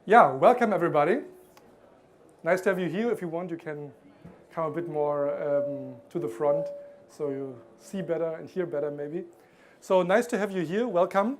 Yeah, welcome everybody. Nice to have you here. If you want, you can come a bit more to the front so you see better and hear better maybe. So nice to have you here. Welcome.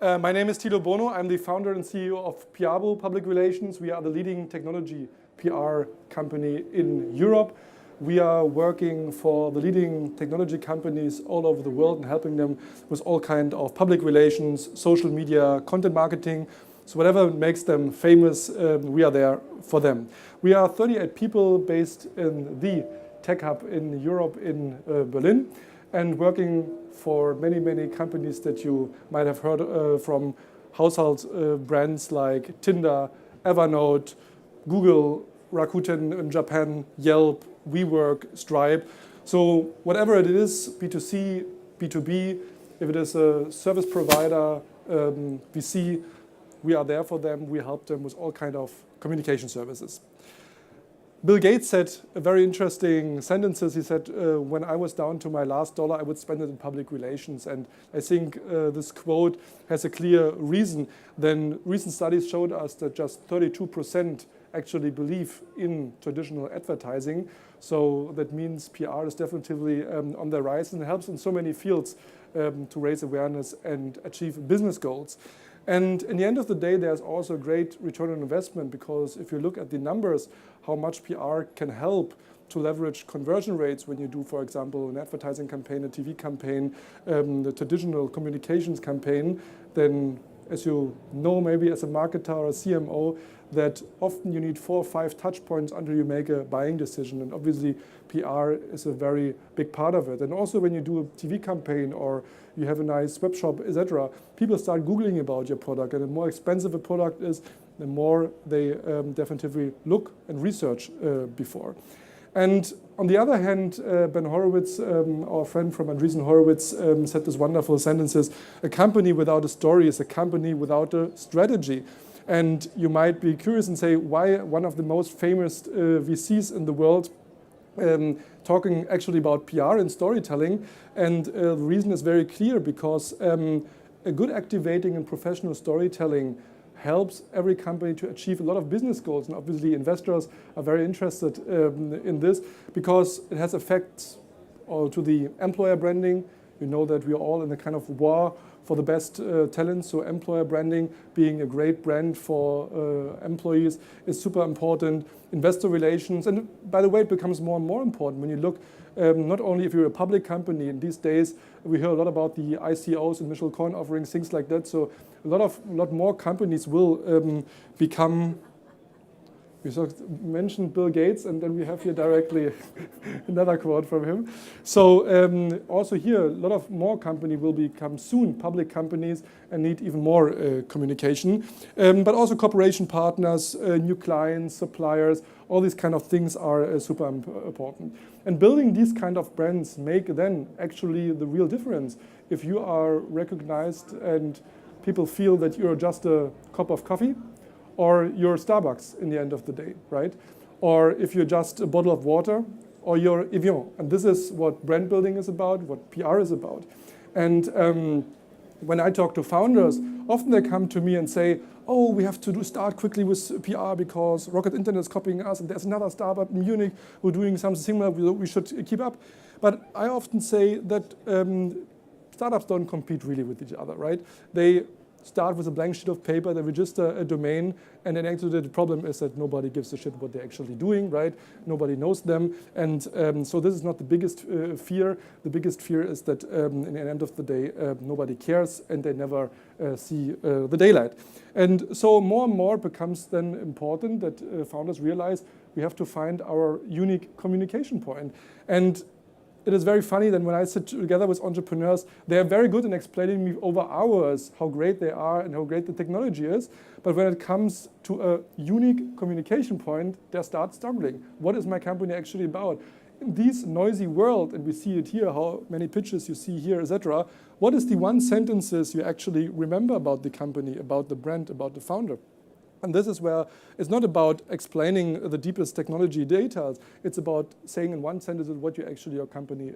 My name is Tilo Bonow. I'm the founder and CEO of Piabo Public Relations. We are the leading technology PR company in Europe. We are working for the leading technology companies all over the world and helping them with all kinds of public relations, social media, content marketing. So whatever makes them famous, we are there for them. We are 38 people based in the tech hub in Europe in Berlin and working for many, many companies that you might have heard from household brands like Tinder, Evernote, Google, Rakuten in Japan, Yelp, WeWork, Stripe. So whatever it is, B2C, B2B, if it is a service provider, VC, we are there for them. We help them with all kinds of communication services. Bill Gates said a very interesting sentences. He said, when I was down to my last dollar, I would spend it in public relations. And I think this quote has a clear reason. Then recent studies showed us that just 32% actually believe in traditional advertising. So that means PR is definitely on the rise and helps in so many fields to raise awareness and achieve business goals. And in the end of the day, there's also a great return on investment, because if you look at the numbers, how much PR can help to leverage conversion rates when you do, for example, an advertising campaign, a TV campaign, the traditional communications campaign, then as you know, maybe as a marketer or a CMO, that often you need 4 or 5 touch points until you make a buying decision. And obviously, PR is a very big part of it. And also when you do a TV campaign or you have a nice web shop, etc., people start Googling about your product. And the more expensive a product is, the more they definitely look and research before. And on the other hand, Ben Horowitz, our friend from Andreessen Horowitz, said this wonderful sentences: a company without a story is a company without a strategy. And you might be curious and say, why one of the most famous VCs in the world talking actually about PR and storytelling? And the reason is very clear, because a good activating and professional storytelling helps every company to achieve a lot of business goals. And obviously investors are very interested in this, because it has effects to the employer branding. You know that we are all in a kind of war for the best talent, so employer branding, being a great brand for employees, is super important. Investor relations, and by the way, it becomes more and more important when you look, not only if you're a public company. In these days, we hear a lot about the ICOs, initial coin offerings, things like that. So a lot more companies will become. We mentioned Bill Gates, and then we have here directly another quote from him. So also here, a lot of more companies will become soon public companies and need even more communication. But also cooperation partners, new clients, suppliers, all these kind of things are super important. And building these kind of brands make then actually the real difference. If you are recognized and people feel that you're just a cup of coffee, or you're Starbucks in the end of the day, right? Or if you're just a bottle of water, or you're Evian. And this is what brand building is about, what PR is about. And when I talk to founders, often they come to me and say, oh, we have to start quickly with PR because Rocket Internet is copying us, and there's another startup in Munich who's doing something similar, we should keep up. But I often say that startups don't compete really with each other, right? They start with a blank sheet of paper, they register a domain, and then actually the problem is that nobody gives a shit what they're actually doing, right? Nobody knows them, and so this is not the biggest fear. The biggest fear is that in the end of the day, nobody cares, and they never see the daylight. And so more and more becomes then important that founders realize we have to find our unique communication point. And it is very funny that when I sit together with entrepreneurs, they are very good in explaining me over hours how great they are and how great the technology is. But when it comes to a unique communication point, they start struggling. What is my company actually about? In this noisy world, and we see it here, how many pitches you see here, etc., what is the one sentences you actually remember about the company, about the brand, about the founder? And this is where it's not about explaining the deepest technology details. It's about saying in one sentence what your company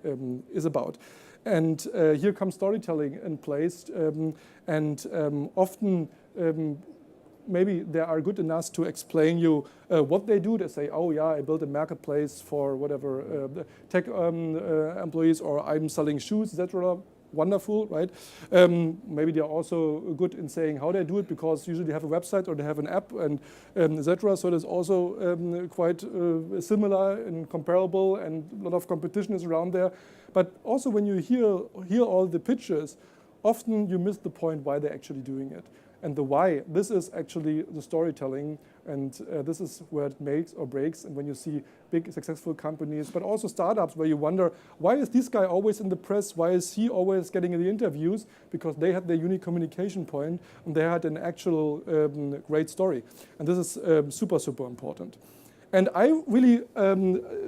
is about. And here comes storytelling in place. Often maybe they are good enough to explain you what they do. They say, oh yeah, I built a marketplace for whatever tech employees, or I'm selling shoes, etc. Wonderful, right? Maybe they're also good in saying how they do it, because usually they have a website or they have an app and etc. So it is also quite similar and comparable, and a lot of competition is around there. But also when you hear all the pitches, often you miss the point why they're actually doing it. And the why, this is actually the storytelling, and this is where it makes or breaks. And when you see big successful companies, but also startups, where you wonder, why is this guy always in the press? Why is he always getting in the interviews? Because they had their unique communication point, and they had an actual great story. And this is super, super important. And I really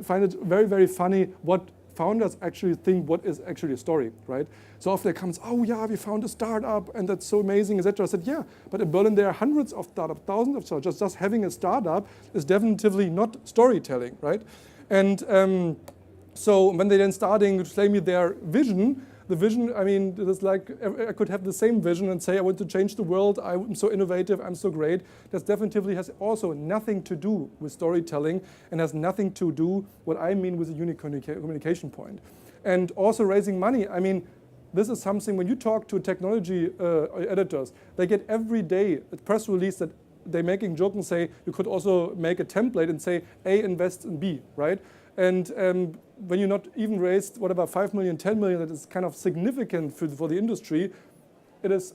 find it very, very funny what founders actually think what is actually a story, right? So often it comes, oh yeah, we found a startup and that's so amazing, etc. I said, yeah, but in Berlin there are hundreds of startups, thousands of startups. Just having a startup is definitively not storytelling, right? And so when they then starting to tell me their vision, the vision, I mean, it's like I could have the same vision and say I want to change the world, I'm so innovative, I'm so great. That definitely has also nothing to do with storytelling, and has nothing to do what I mean with a unique communication point. And also raising money, I mean, this is something when you talk to technology editors, they get every day a press release that they're making joke and say, you could also make a template and say A invests in B, right? And when you not even raised, what about 5 million, 10 million, that is kind of significant for the industry, it is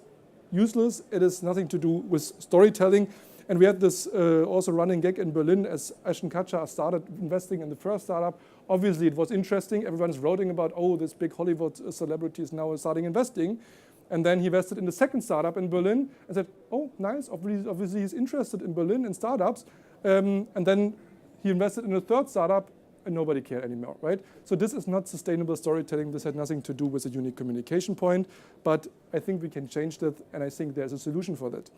useless. It has nothing to do with storytelling. And we had this also running gag in Berlin as Ashton Kutcher started investing in the first startup. Obviously, it was interesting. Everyone's writing about, oh, this big Hollywood celebrity is now starting investing. And then he invested in the second startup in Berlin and said, oh, nice. Obviously, he's interested in Berlin and startups. And then he invested in a third startup, and nobody cared anymore, right? So this is not sustainable storytelling. This had nothing to do with a unique communication point, but I think we can change that, and I think there's a solution for that.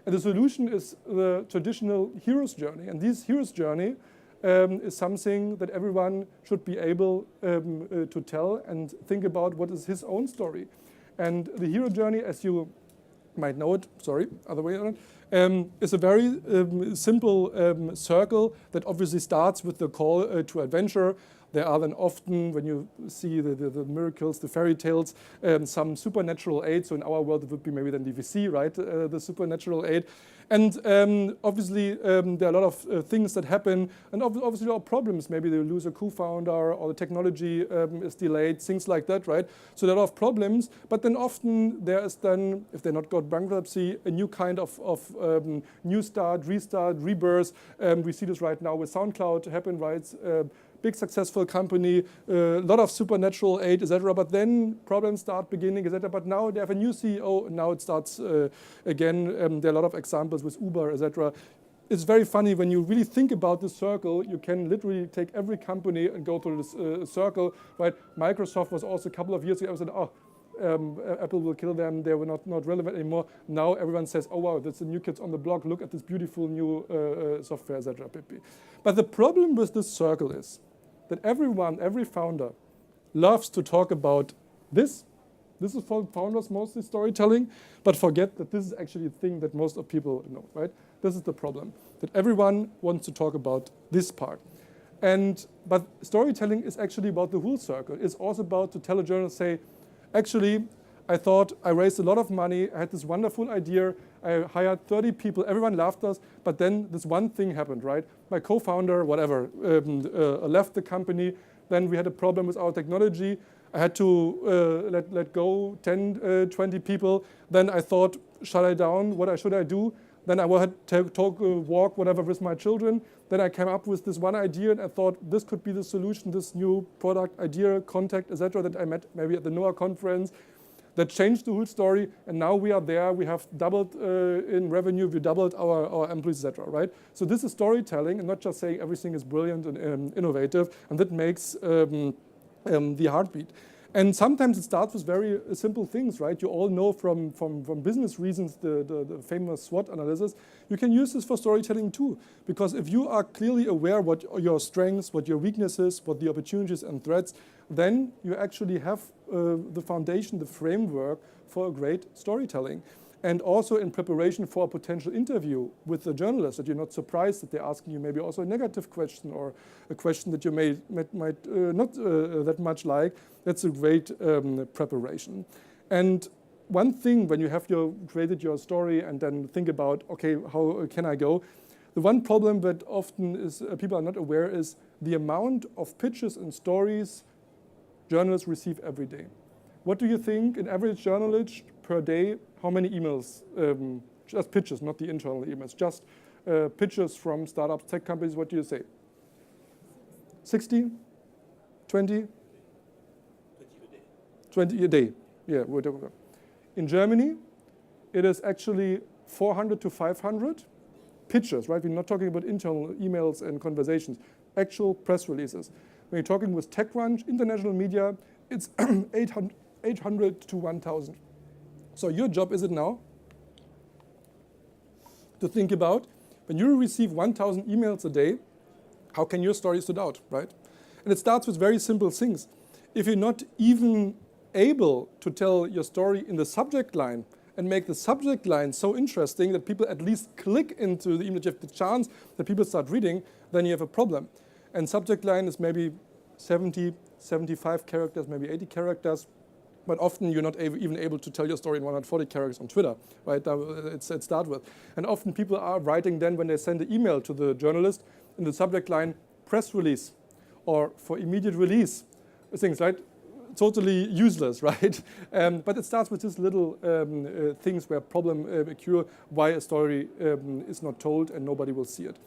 And the solution is the traditional hero's journey, and this hero's journey is something that everyone should be able to tell and think about what is his own story. And the hero journey, as you might know it, sorry, other way around, is a very simple circle that obviously starts with the call to adventure. There are then often, when you see the miracles, the fairy tales, some supernatural aid. So in our world, it would be maybe then the VC, right? The supernatural aid. And obviously, there are a lot of things that happen. And obviously, there are problems. Maybe they lose a co-founder, or the technology is delayed, things like that, right? So there are a lot of problems. But then often, there is then, if they're not got bankruptcy, a new kind of new start, restart, rebirth. We see this right now with SoundCloud happen, right? Big successful company, a lot of supernatural aid, etc. But then problems start beginning, etc. But now they have a new CEO, and now it starts again. There are a lot of examples with Uber, etc. It's very funny when you really think about this circle. You can literally take every company and go through this circle, right? Microsoft was also a couple of years ago said, oh, Apple will kill them. They were not relevant anymore. Now everyone says, oh wow, that's the new kids on the block. Look at this beautiful new software, etc. But the problem with this circle is that every founder loves to talk about this. This is for founders mostly storytelling, but forget that this is actually a thing that most of people know, right? This is the problem, that everyone wants to talk about this part. But storytelling is actually about the whole circle. It's also about to tell a journalist, say, actually, I thought I raised a lot of money. I had this wonderful idea. I hired 30 people. Everyone laughed us. But then this one thing happened, right? My co-founder, whatever, left the company. Then we had a problem with our technology. I had to let go 10, 20 people. Then I thought, shut I down? What should I do? Then I had to walk, whatever, with my children. Then I came up with this one idea, and I thought this could be the solution, this new product idea, contact, etc. that I met maybe at the NOAH conference. That changed the whole story, and now we are there. We have doubled in revenue. We doubled our employees, etc. Right? So this is storytelling, and not just saying everything is brilliant and innovative, and that makes the heartbeat. And sometimes it starts with very simple things, right? You all know from business reasons the famous SWOT analysis. You can use this for storytelling too, because if you are clearly aware what your strengths, what your weaknesses, what the opportunities and threats, then you actually have the foundation, the framework for a great storytelling. and also in preparation for a potential interview with the journalist, that you're not surprised that they're asking you maybe also a negative question or a question that you might not that much like. That's a great preparation. And one thing when you have created your story and then think about, okay, how can I go? The one problem that often is people are not aware is the amount of pitches and stories journalists receive every day. What do you think an average journalist per day, how many emails, just pitches, not the internal emails, just pitches from startups, tech companies, what do you say? 60? 20? 20 a day, yeah. In Germany, it is actually 400 to 500 pitches, right? We're not talking about internal emails and conversations, actual press releases. When you're talking with TechCrunch, international media, it's 800 to 1,000. So your job is it now to think about, when you receive 1,000 emails a day, how can your story stand out, right? And it starts with very simple things. If you're not even able to tell your story in the subject line and make the subject line so interesting that people at least click into the image, you have the chance that people start reading, then you have a problem. And subject line is maybe 70, 75 characters, maybe 80 characters. But often you're not even able to tell your story in 140 characters on Twitter, right? It's start with. And often people are writing then when they send an email to the journalist in the subject line, press release, or for immediate release, things, right? Totally useless, right? But it starts with these little things where problem occur, why a story is not told and nobody will see it.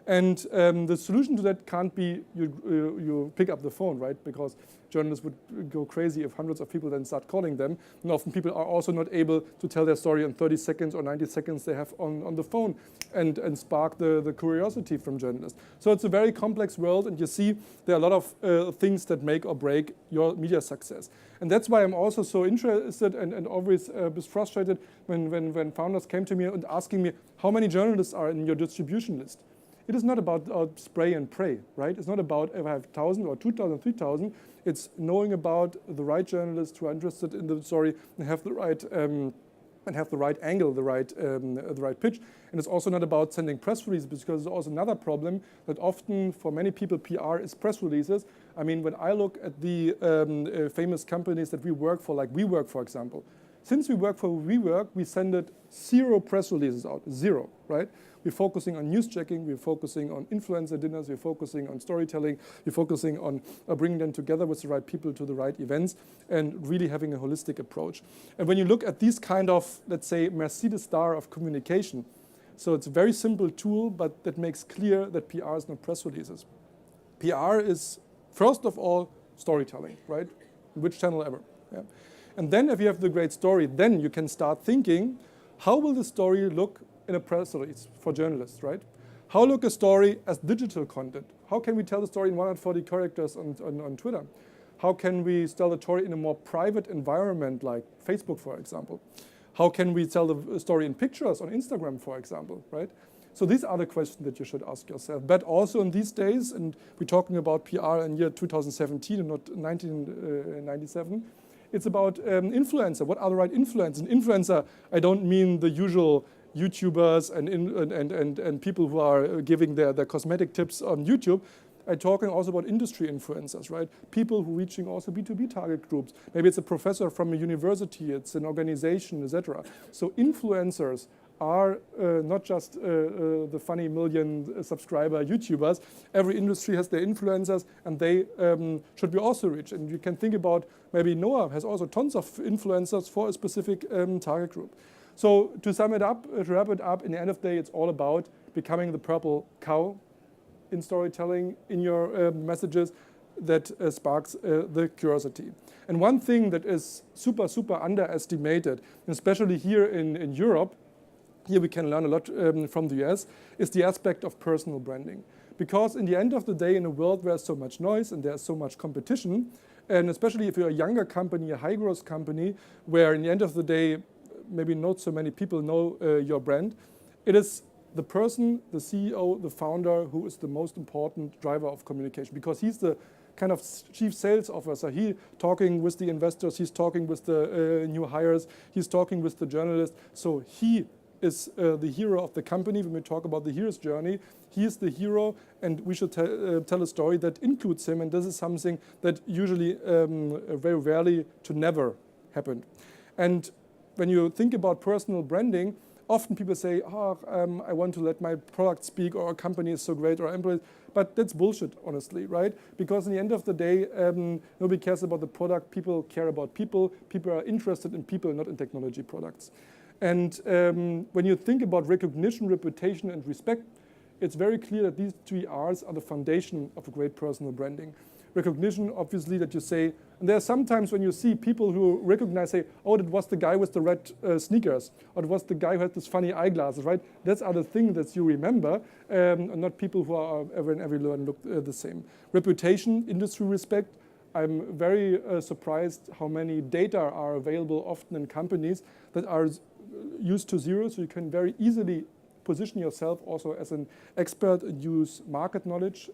And the solution to that can't be you pick up the phone, right? Because journalists would go crazy if hundreds of people then start calling them. And often people are also not able to tell their story in 30 seconds or 90 seconds they have on the phone and spark the curiosity from journalists. So it's a very complex world, and you see there are a lot of things that make or break your media success. And that's why I'm also so interested and always was frustrated when founders came to me and asking me, how many journalists are in your distribution list? It is not about spray and pray, right? It's not about if I have 1,000 or 2,000, 3,000. It's knowing about the right journalists who are interested in the story and have the right angle, the right pitch. And it's also not about sending press releases, because there's also another problem that often for many people PR is press releases. I mean, when I look at the famous companies that we work for, like WeWork, for example, since we work for WeWork, we send 0 press releases out, 0, right? We're focusing on news checking, we're focusing on influencer dinners, we're focusing on storytelling, we're focusing on bringing them together with the right people to the right events and really having a holistic approach. And when you look at these kind of, let's say, Mercedes star of communication, so it's a very simple tool, but that makes clear that PR is not press releases. PR is, first of all, storytelling, right? Which channel ever. Yeah? And then if you have the great story, then you can start thinking, how will the story look in a press release for journalists, right? How look a story as digital content? How can we tell the story in 140 characters on Twitter? How can we tell the story in a more private environment like Facebook, for example? How can we tell the story in pictures on Instagram, for example, right? So these are the questions that you should ask yourself. But also in these days, and we're talking about PR in year 2017 and not 1997, it's about influencer. What are the right influencers? An influencer, I don't mean the usual YouTubers and people who are giving their cosmetic tips on YouTube. I'm talking also about industry influencers, right? People who are reaching also B2B target groups. Maybe it's a professor from a university, it's an organization, etc. So influencers are not just the funny million subscriber YouTubers. Every industry has their influencers, and they should be also reached. And you can think about maybe NOAH has also tons of influencers for a specific target group. So to sum it up, to wrap it up, in the end of the day, it's all about becoming the purple cow in storytelling, in your messages that sparks the curiosity. And one thing that is super, super underestimated, especially here in Europe, here we can learn a lot from the US, is the aspect of personal branding. Because in the end of the day, in a world where there's so much noise and there's so much competition, and especially if you're a younger company, a high-growth company, where in the end of the day, maybe not so many people know your brand, it is the person, the CEO, the founder, who is the most important driver of communication, because he's the kind of chief sales officer. He talking with the investors, he's talking with the new hires, he's talking with the journalists. So he is the hero of the company. When we talk about the hero's journey, he is the hero, and we should tell a story that includes him, and this is something that usually very rarely to never happened. And when you think about personal branding, often people say, I want to let my product speak, or a company is so great, or employees. But that's bullshit, honestly, right? Because in the end of the day, nobody cares about the product. People care about people. People are interested in people, not in technology products. And when you think about recognition, reputation, and respect, it's very clear that these 3 R's are the foundation of a great personal branding. Recognition, obviously, that you say, and there are sometimes when you see people who recognize, say, oh, that was the guy with the red sneakers, or it was the guy who had this funny eyeglasses, right? That's other thing that you remember, and not people who are everyone look the same. Reputation, industry respect. I'm very surprised how many data are available often in companies that are used to zero, so you can very easily position yourself also as an expert and use market knowledge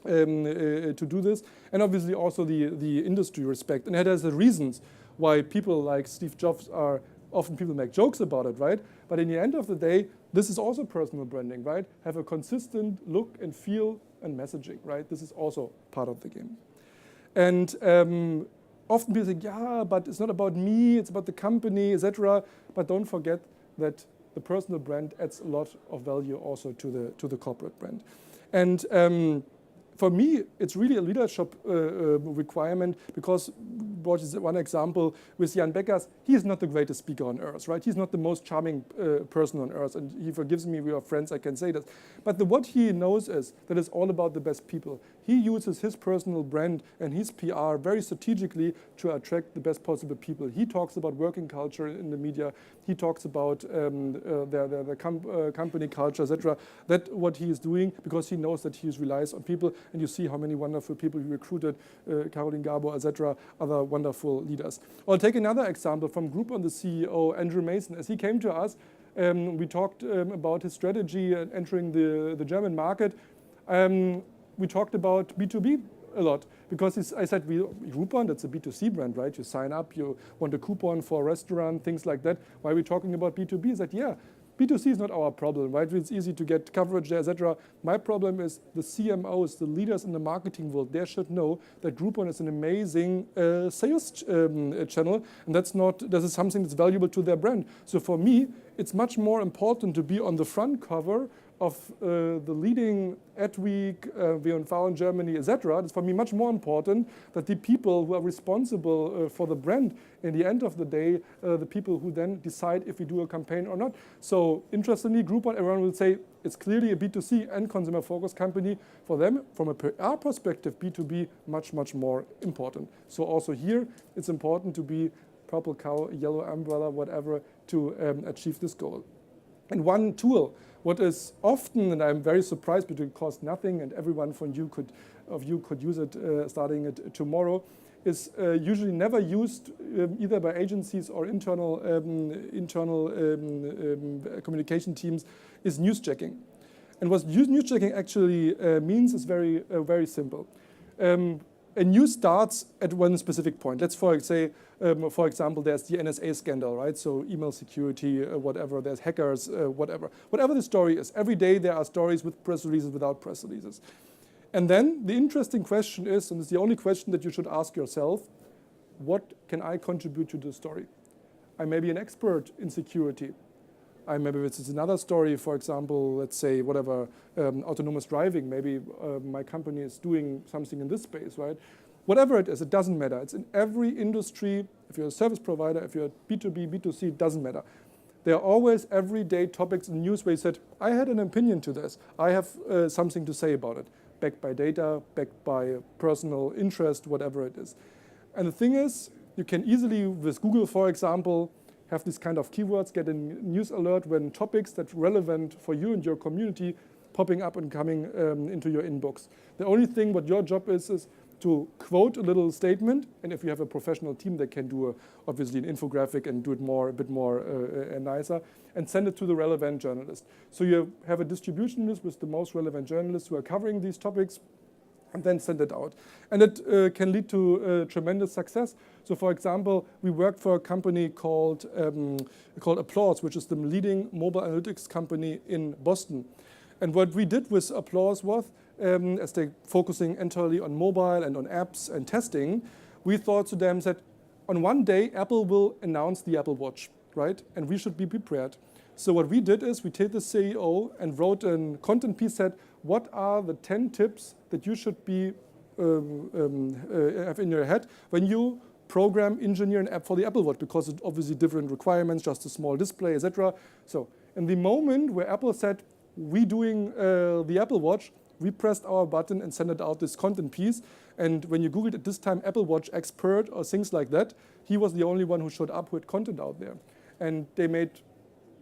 to do this, and obviously also the industry respect. And it has the reasons why people like Steve Jobs are, often people make jokes about it, right? But in the end of the day, this is also personal branding, right? Have a consistent look and feel and messaging, right? This is also part of the game. And often people say, yeah, but it's not about me, it's about the company, etc. But don't forget that the personal brand adds a lot of value also to the corporate brand. And for me, it's really a leadership requirement, because what is one example with Jan Beckers, he is not the greatest speaker on earth, right? He's not the most charming person on earth, and he forgives me, we are friends, I can say this. But what he knows is that it's all about the best people. He uses his personal brand and his PR very strategically to attract the best possible people. He talks about working culture in the media. He talks about the company culture, etc. That's what he is doing, because he knows that he relies on people. And you see how many wonderful people he recruited, Caroline Garbo, etc., other wonderful leaders. I'll take another example from Groupon, the CEO, Andrew Mason. As he came to us, we talked about his strategy and entering the German market. We talked about B2B a lot, because I said, Groupon, that's a B2C brand, right? You sign up, you want a coupon for a restaurant, things like that. Why are we talking about B2B? He said, yeah, B2C is not our problem, right? It's easy to get coverage there, etc. My problem is the CMOs, the leaders in the marketing world. They should know that Groupon is an amazing sales channel, and this is something that's valuable to their brand. So for me, it's much more important to be on the front cover of the leading Adweek, V&V in Germany, etc. It's for me much more important that the people who are responsible for the brand, in the end of the day, the people who then decide if we do a campaign or not. So interestingly, Groupon, everyone will say it's clearly a B2C and consumer-focused company. For them, from a PR perspective, B2B much, much more important. So also here, it's important to be purple cow, yellow umbrella, whatever, to achieve this goal. And one tool, what is often, and I'm very surprised, but it costs nothing, and everyone from you could use it starting it tomorrow, is usually never used either by agencies or internal communication teams, is news checking. And what news checking actually means is very simple. A news starts at one specific point. Let's for example, there's the NSA scandal, right? So email security, whatever, there's hackers, whatever. Whatever the story is, every day there are stories with press releases, without press releases. And then the interesting question is, and it's the only question that you should ask yourself, what can I contribute to the story? I may be an expert in security. Maybe this is another story, for example, let's say whatever, autonomous driving. Maybe my company is doing something in this space, right? Whatever it is, it doesn't matter. It's in every industry. If you're a service provider, if you're B2B, B2C, it doesn't matter. There are always everyday topics in news where you said, I had an opinion to this. I have something to say about it. Backed by data, backed by personal interest, whatever it is. And the thing is, you can easily, with Google, for example, have these kind of keywords, get a news alert when topics that are relevant for you and your community popping up and coming into your inbox. The only thing what your job is to quote a little statement, and if you have a professional team, they can do obviously an infographic and do it a bit more nicer, and send it to the relevant journalist. So you have a distribution list with the most relevant journalists who are covering these topics, and then send it out. And it can lead to tremendous success. So for example, we worked for a company called Applause, which is the leading mobile analytics company in Boston. And what we did with Applause was, as they're focusing entirely on mobile and on apps and testing, we thought to them that on one day, Apple will announce the Apple Watch, right? And we should be prepared. So what we did is we take the CEO and wrote a content piece that what are the 10 tips that you should be have in your head when you program, engineer an app for the Apple Watch, because it's obviously different requirements, just a small display, etc. So in the moment where Apple said, we doing the Apple Watch, we pressed our button and sent it out this content piece. And when you Googled at this time Apple Watch expert or things like that, he was the only one who showed up who had content out there. And they made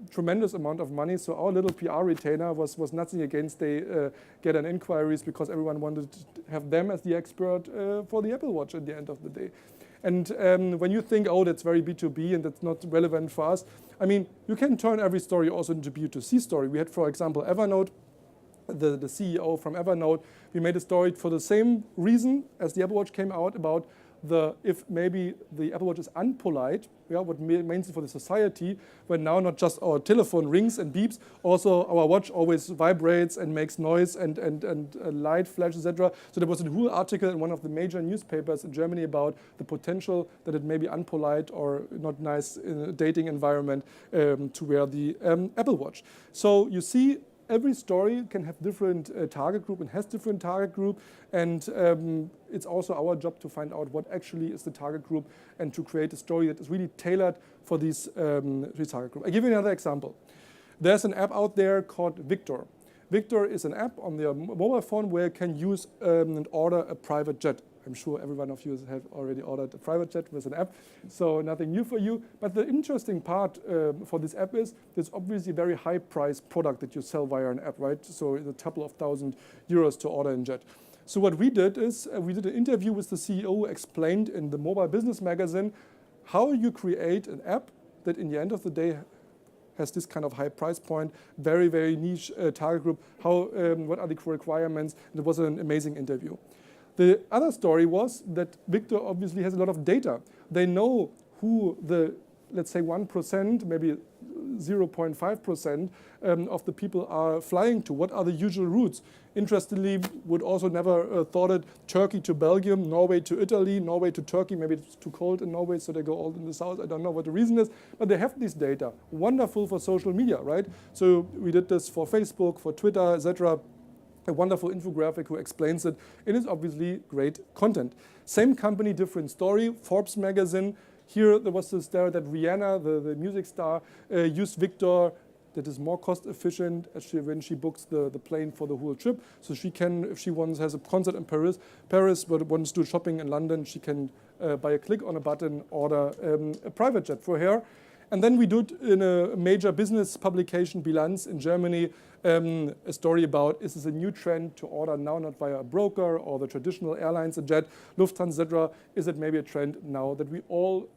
tremendous amount of money. So our little PR retainer was nothing against they get an inquiries because everyone wanted to have them as the expert for the Apple Watch at the end of the day. And when you think, oh, that's very B2B and that's not relevant for us, I mean, you can turn every story also into B2C story. We had, for example, Evernote, the CEO from Evernote, we made a story for the same reason as the Apple Watch came out about if maybe the Apple Watch is unpolite, what means for the society, when now not just our telephone rings and beeps, also our watch always vibrates and makes noise and light flashes, etc. So there was a whole article in one of the major newspapers in Germany about the potential that it may be unpolite or not nice in a dating environment to wear the Apple Watch. So you see, every story can have different target group and has different target group, and it's also our job to find out what actually is the target group and to create a story that is really tailored for this target group. I'll give you another example. There's an app out there called Victor. Victor is an app on their mobile phone where you can use and order a private jet. I'm sure every one of you have already ordered a private jet with an app, so nothing new for you. But the interesting part for this app is it's obviously a very high-priced product that you sell via an app, right? So it's a couple of €1,000 to order a jet. So what we did is we did an interview with the CEO who explained in the Mobile Business Magazine how you create an app that in the end of the day has this kind of high price point, very, very niche target group, what are the requirements, and it was an amazing interview. The other story was that Victor obviously has a lot of data. They know who the, let's say 1%, maybe 0.5% of the people are flying to. What are the usual routes? Interestingly, would also never thought it, Turkey to Belgium, Norway to Italy, Norway to Turkey. Maybe it's too cold in Norway, so they go all in the south. I don't know what the reason is, but they have this data. Wonderful for social media, right? So we did this for Facebook, for Twitter, etc. A wonderful infographic who explains it. It is obviously great content. Same company, different story. Forbes magazine. Here there was this there that Rihanna, the music star, used Victor. That is more cost efficient when she books the plane for the whole trip. So she can, if she has a concert in Paris, but wants to do shopping in London, she can, by a click on a button, order a private jet for her. And then we did in a major business publication, Bilanz in Germany, a story about, is this a new trend to order now not via a broker or the traditional airlines, a jet, Lufthansa, etc. Is it maybe a trend now that we all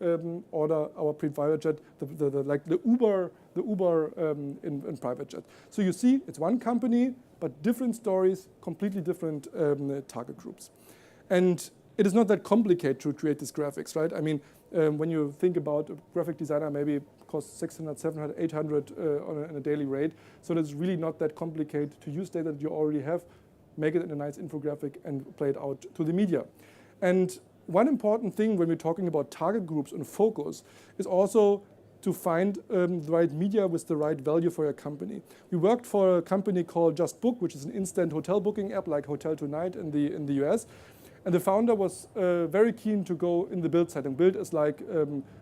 order our private jet, like the Uber in private jet? So you see, it's one company, but different stories, completely different target groups. And it is not that complicated to create these graphics, right? I mean, when you think about a graphic designer, maybe it costs 600, 700, 800 on a daily rate. So it's really not that complicated to use data that you already have, make it in a nice infographic and play it out to the media. And one important thing when we're talking about target groups and focus is also to find the right media with the right value for your company. We worked for a company called Just Book, which is an instant hotel booking app like Hotel Tonight in the US. And the founder was very keen to go in the Bild setting. Bild is like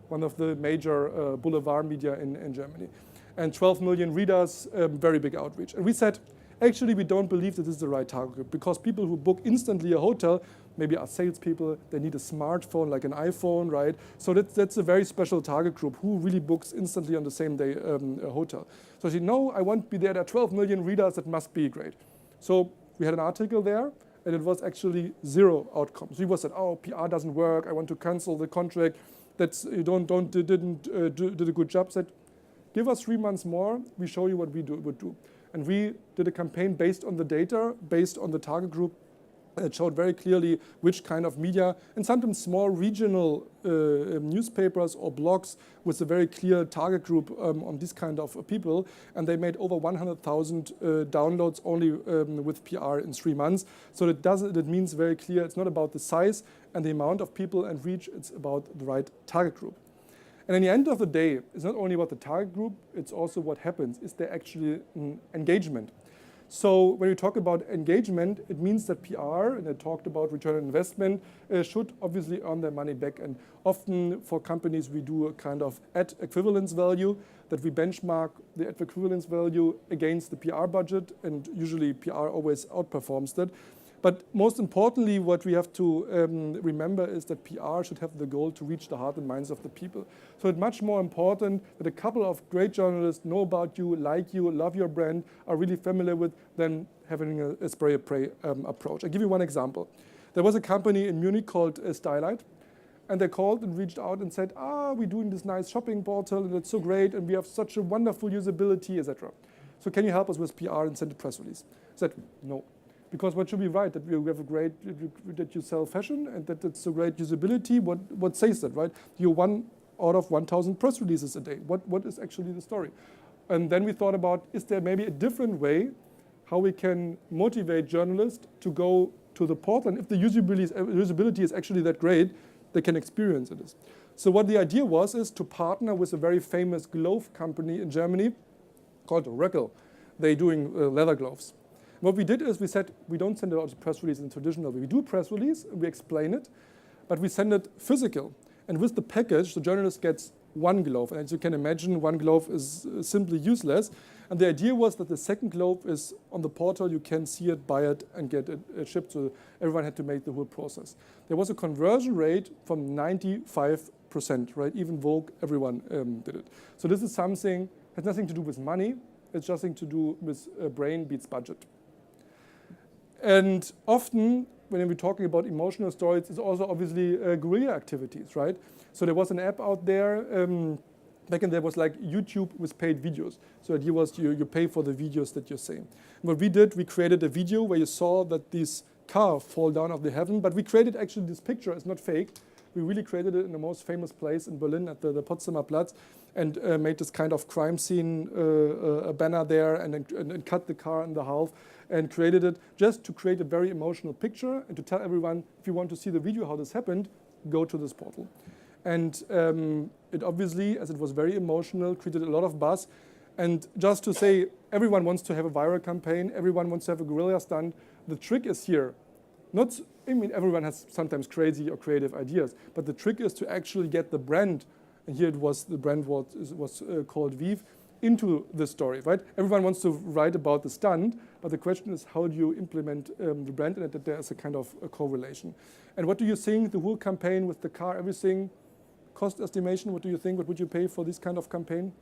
one of the major boulevard media in Germany. And 12 million readers, very big outreach. And we said, actually, we don't believe that this is the right target group because people who book instantly a hotel maybe are salespeople, they need a smartphone like an iPhone, right? So that's a very special target group who really books instantly on the same day a hotel. So she said, no, I want to be there. There are 12 million readers, that must be great. So we had an article there. And it was actually 0 outcomes. He was said, oh, PR doesn't work. I want to cancel the contract. That's you didn't did a good job. Said, give us 3 months more. We show you what we would do. And we did a campaign based on the data, based on the target group, It showed very clearly which kind of media, and sometimes small regional newspapers or blogs with a very clear target group on this kind of people. And they made over 100,000 downloads only with PR in 3 months. So it means very clear it's not about the size and the amount of people and reach, it's about the right target group. And in the end of the day, it's not only about the target group, it's also what happens. Is there actually an engagement? So when we talk about engagement, it means that PR, and I talked about return on investment, should obviously earn their money back. And often for companies, we do a kind of ad equivalence value, that we benchmark the ad equivalence value against the PR budget, and usually PR always outperforms that. But most importantly, what we have to remember is that PR should have the goal to reach the heart and minds of the people. So it's much more important that a couple of great journalists know about you, like you, love your brand, are really familiar with, than having a spray and pray approach. I'll give you one example. There was a company in Munich called Stylight, and they called and reached out and said, we're doing this nice shopping portal, and it's so great, and we have such a wonderful usability, etc. So can you help us with PR and send a press release? I said, no. Because what should be right? That we have a great, that you sell fashion and that it's a great usability. What says that, right? You're 1 out of 1,000 press releases a day. What is actually the story? And then we thought about, is there maybe a different way how we can motivate journalists to go to the portal? And if the usability is actually that great, they can experience it. So what the idea was is to partner with a very famous glove company in Germany called Röckel. They're doing leather gloves. What we did is we said, we don't send out a press release in traditional way. We do a press release, and we explain it, but we send it physical. And with the package, the journalist gets 1 glove. And as you can imagine, 1 glove is simply useless. And the idea was that the second glove is on the portal. You can see it, buy it, and get it shipped. So everyone had to make the whole process. There was a conversion rate from 95%, right? Even Vogue, everyone did it. So this is something, has nothing to do with money. It's just something to do with brain beats budget. And often, when we're talking about emotional stories, it's also obviously guerrilla activities, right? So there was an app out there, back in there was like YouTube with paid videos. So the idea was you pay for the videos that you're saying. What we did, we created a video where you saw that this car fall down of the heaven, but we created actually this picture, it's not fake. We really created it in the most famous place in Berlin at the Potsdamer Platz, and made this kind of crime scene a banner there, and cut the car in the half, and created it just to create a very emotional picture and to tell everyone, if you want to see the video how this happened, go to this portal. And it obviously, as it was very emotional, created a lot of buzz. And just to say, everyone wants to have a viral campaign, everyone wants to have a guerrilla stunt. The trick is here. I mean, everyone has sometimes crazy or creative ideas, but the trick is to actually get the brand, and here it was, the brand was called Vive, into the story, right? Everyone wants to write about the stunt, but the question is, how do you implement the brand, and that there's a kind of a correlation. And what do you think, the whole campaign with the car, everything, cost estimation, what do you think? What would you pay for this kind of campaign?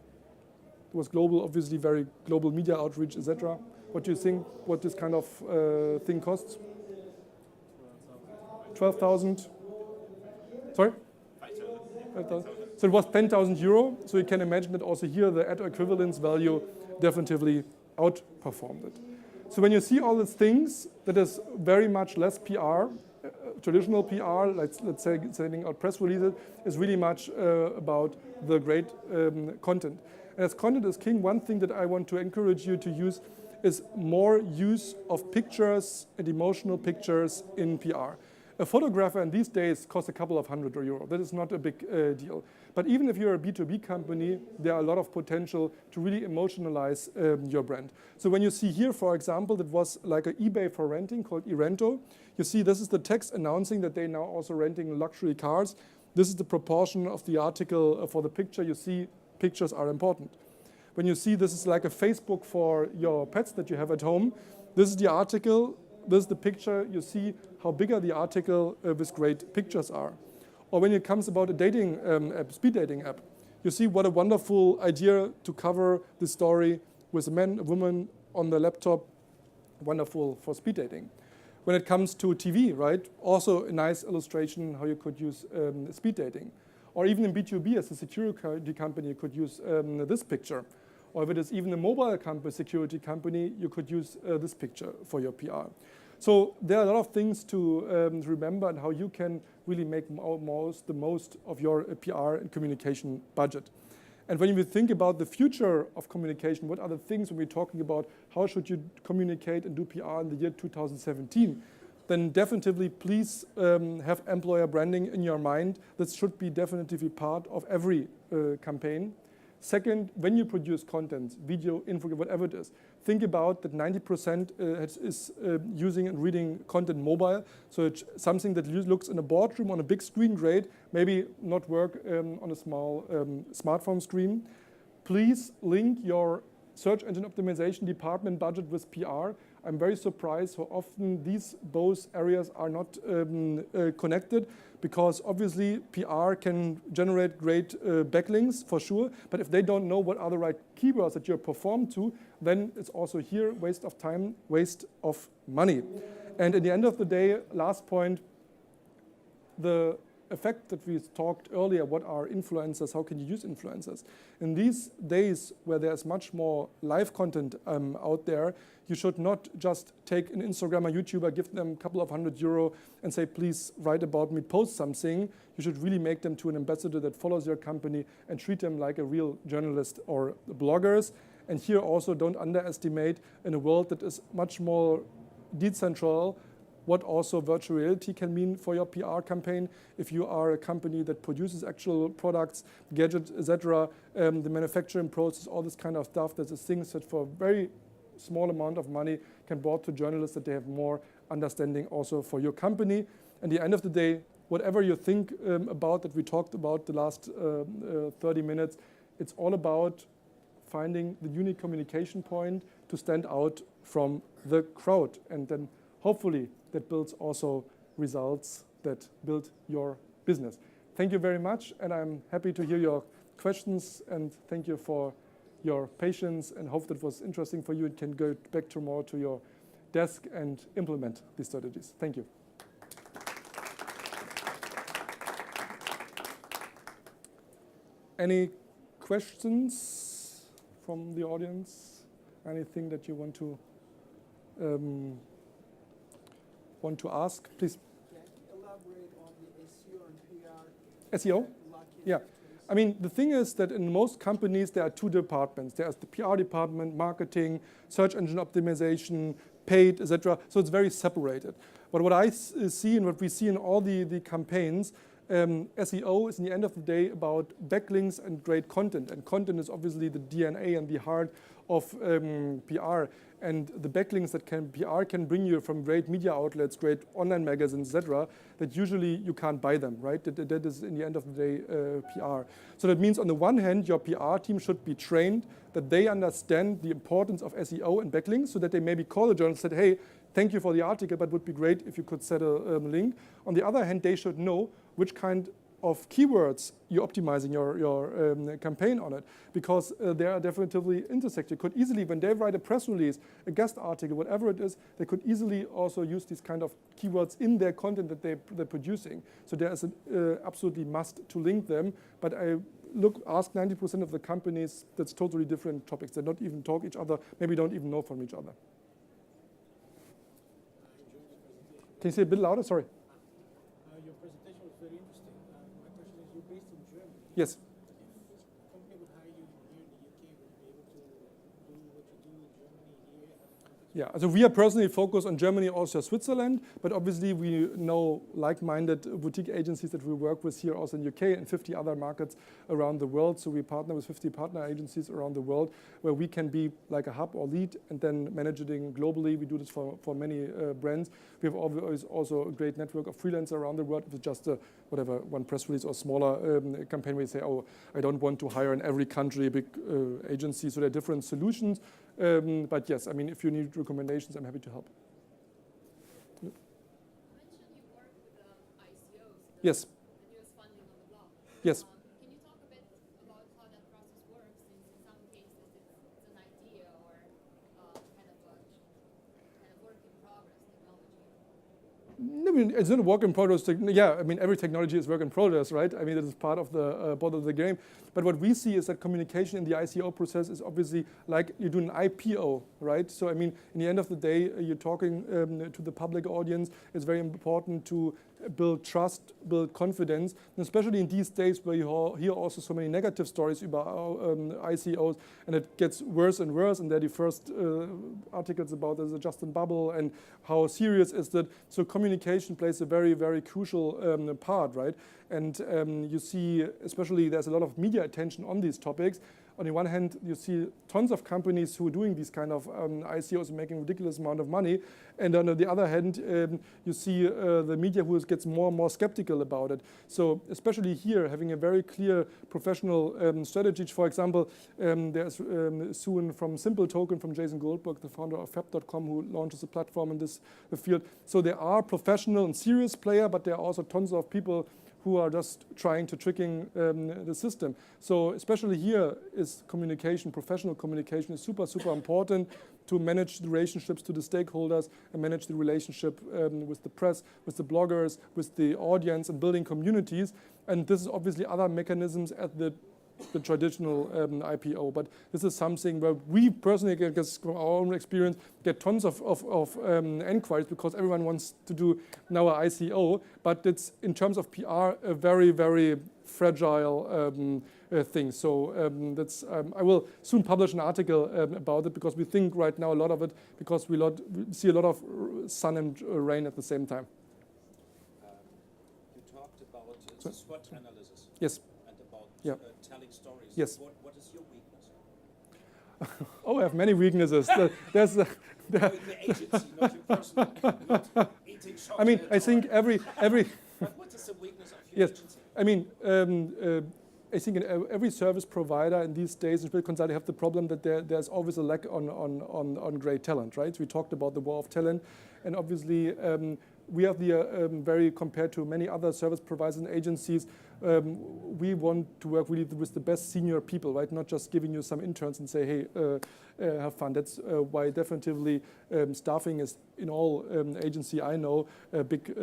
It was global, obviously very global media outreach, etc. What do you think, what this kind of thing costs? 12,000. Sorry? 5,000. So it was 10,000 euro. So you can imagine that also here the ad equivalence value definitively outperformed it. So when you see all these things, that is very much less PR. Traditional PR, let's say sending out press releases, is really much about the great content. And as content is king, one thing that I want to encourage you to use is more use of pictures and emotional pictures in PR. A photographer in these days costs a couple of €100. That is not a big deal. But even if you're a B2B company, there are a lot of potential to really emotionalize your brand. So when you see here, for example, that was like an eBay for renting called eRento. You see this is the text announcing that they're now also renting luxury cars. This is the proportion of the article for the picture. You see pictures are important. When you see this is like a Facebook for your pets that you have at home, this is the article. This is the picture. You see how bigger the article with great pictures are. Or when it comes about a dating app, speed dating app, you see what a wonderful idea to cover the story with a man, a woman on the laptop, wonderful for speed dating. When it comes to TV, right, also a nice illustration how you could use speed dating. Or even in B2B as a security company, you could use this picture. Or if it is even a mobile company, security company, you could use this picture for your PR. So there are a lot of things to remember and how you can really make the most of your PR and communication budget. And when you think about the future of communication, what are the things when we're talking about how should you communicate and do PR in the year 2017, then definitely please have employer branding in your mind. This should be definitely part of every campaign. Second, when you produce content, video, info, whatever it is, think about that 90% is using and reading content mobile. So it's something that looks in a boardroom on a big screen, great, maybe not work on a small smartphone screen. Please link your search engine optimization department budget with PR. I'm very surprised how often these both areas are not connected, because obviously PR can generate great backlinks for sure, but if they don't know what are the right keywords that you're performed to, then it's also here waste of time, waste of money. And at the end of the day, last point, the effect that we talked earlier, what are influencers, how can you use influencers? In these days where there's much more live content out there, you should not just take an Instagrammer, YouTuber, give them a couple of €100 and say, please write about me, post something. You should really make them to an ambassador that follows your company and treat them like a real journalist or bloggers. And here also don't underestimate, in a world that is much more decentralized, what also virtual reality can mean for your PR campaign. If you are a company that produces actual products, gadgets, etc., the manufacturing process, all this kind of stuff, there's things that for a very small amount of money can be brought to journalists that they have more understanding also for your company. And at the end of the day, whatever you think about that we talked about the last 30 minutes, it's all about finding the unique communication point to stand out from the crowd. And then hopefully that builds also results that build your business. Thank you very much, and I'm happy to hear your questions, and thank you for your patience, and hope that was interesting for you and can go back tomorrow to your desk and implement these strategies. Thank you. Any questions from the audience? Anything that you want to ask, please? Can you elaborate on the SEO and PR? SEO? Yeah. I mean, the thing is that in most companies, there are two departments. There's the PR department, marketing, search engine optimization, paid, etc. So it's very separated. But what I see and what we see in all the campaigns, SEO is in the end of the day about backlinks and great content. And content is obviously the DNA and the heart of PR. And the backlinks that PR can bring you from great media outlets, great online magazines, etc., that usually you can't buy them, right? That is, in the end of the day, PR. So that means on the one hand, your PR team should be trained that they understand the importance of SEO and backlinks, so that they maybe call the journalist and say, hey, thank you for the article, but it would be great if you could set a link. On the other hand, they should know which kind of keywords you're optimizing your campaign on it, because they are definitely intersect. You could easily, when they write a press release, a guest article, whatever it is, they could easily also use these kind of keywords in their content that they're producing. So there is an absolutely must to link them. But I ask 90% of the companies, that's totally different topics. They don't even talk each other, maybe don't even know from each other. Can you say a bit louder? Sorry. Your presentation was very interesting. My question is, you're based in Germany. Yes. If a company would hire you here in the UK, would you be able to do what you do in Germany here? Yeah, so we are personally focused on Germany, also Switzerland, but obviously we know like-minded boutique agencies that we work with here also in UK and 50 other markets around the world. So we partner with 50 partner agencies around the world where we can be like a hub or lead and then managing globally. We do this for many brands. We have always also a great network of freelancers around the world. If it's just whatever, one press release or smaller campaign, we say, oh, I don't want to hire in every country a big agency. So there are different solutions. But yes, I mean, if you need recommendations, I'm happy to help. You mentioned you work with ICOs. Yes. The newest funding on the block. Yes. Can you talk a bit about how that process works? Since in some cases it's an idea or kind of work in progress technology. I mean, it's not a work in progress. Yeah, I mean, every technology is work in progress, right? I mean, it is part of the game. But what we see is that communication in the ICO process is obviously like you do an IPO, right? So, I mean, in the end of the day, you're talking to the public audience. It's very important to build trust, build confidence, and especially in these days where you hear also so many negative stories about ICOs, and it gets worse and worse, and there are the first articles about there's a Justin bubble and how serious is that. So communication plays a very, very crucial part, right? And you see, especially there's a lot of media attention on these topics. On the one hand, you see tons of companies who are doing these kind of ICOs and making ridiculous amount of money. And on the other hand, you see the media who gets more and more skeptical about it. So especially here, having a very clear professional strategy. For example, there's soon from Simple Token, from Jason Goldberg, the founder of Fab.com, who launches a platform in this field. So there are professional and serious players, but there are also tons of people who are just trying to tricking the system. So especially here is communication, professional communication is super, super important to manage the relationships to the stakeholders and manage the relationship with the press, with the bloggers, with the audience, and building communities. And this is obviously other mechanisms at the traditional IPO. But this is something where we personally, I guess from our own experience, get tons of inquiries because everyone wants to do now an ICO. But it's, in terms of PR, a very, very fragile thing. So that's I will soon publish an article about it because we think right now a lot of it because we see a lot of sun and rain at the same time. You talked about SWOT analysis. Yes. Yeah. Telling stories. Yes. What is your weakness? Oh, I have many weaknesses. There's in the agency, not your personal. Not eating chocolate. I mean, I think every. But what is the weakness of your Yes, agency? I mean, I think in every service provider in these days, especially consulting, have the problem that there's always a lack on great talent, right? So we talked about the war of talent, and obviously we have the very, compared to many other service providers and agencies, we want to work really with the best senior people, right? Not just giving you some interns and say, hey, have fun. That's why definitively staffing is, in all agency I know, a big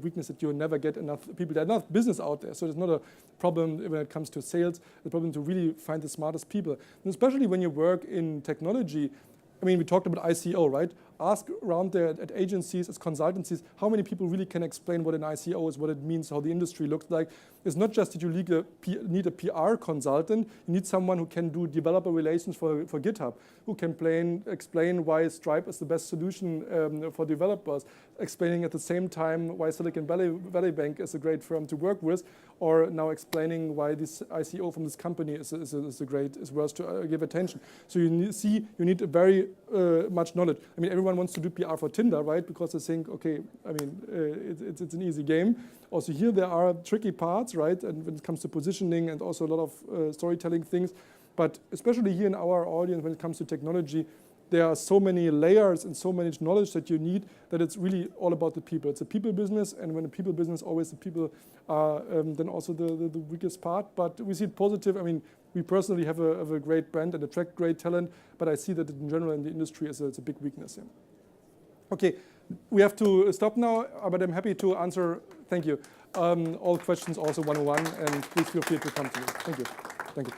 weakness that you never get enough people. There's enough business out there, so it's not a problem when it comes to sales. The problem to really find the smartest people, and especially when you work in technology. I mean, we talked about ICO, right? Ask around there at agencies, as consultancies, how many people really can explain what an ICO is, what it means, how the industry looks like. It's not just that you need a PR consultant. You need someone who can do developer relations for GitHub, who can explain why Stripe is the best solution for developers, explaining at the same time why Silicon Valley Bank is a great firm to work with, or now explaining why this ICO from this company is worth to give attention. So you need a very much knowledge. I mean, everyone wants to do PR for Tinder, right? Because they think, okay, I mean, it's an easy game. Also here there are tricky parts, right? And when it comes to positioning and also a lot of storytelling things. But especially here in our audience, when it comes to technology, there are so many layers and so much knowledge that you need that it's really all about the people. It's a people business, and when a people business, always the people are then also the weakest part. But we see it positive. I mean, we personally have a great brand and attract great talent, but I see that in general in the industry it's a big weakness. Yeah. Okay, we have to stop now, but I'm happy to answer, thank you, all questions also one-on-one, and please feel free to come to me. Thank you. Thank you.